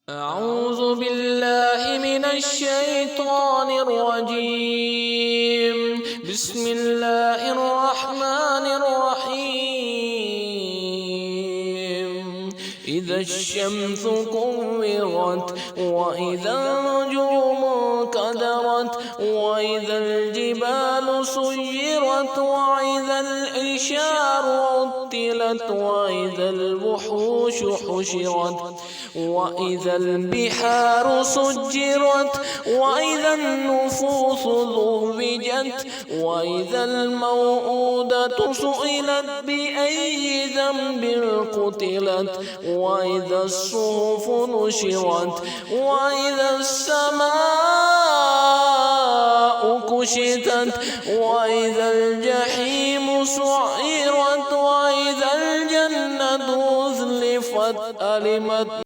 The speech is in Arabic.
أعوذ بالله من الشيطان الرجيم. بسم الله الرحمن الرحيم. إذا الشمس كورت وإذا النجوم انكدرت وإذا الجبال سيرت وإذا العشار عطلت وإذا الوحوش حشرت وإذا البحار سجرت وإذا النفوس زوجت وإذا الموءودة سئلت بأي ذنب قتلت وإذا الصحف نشرت وإذا السماء كشطت وإذا الجحيم سعرت وإذا الجنة أزلفت علمت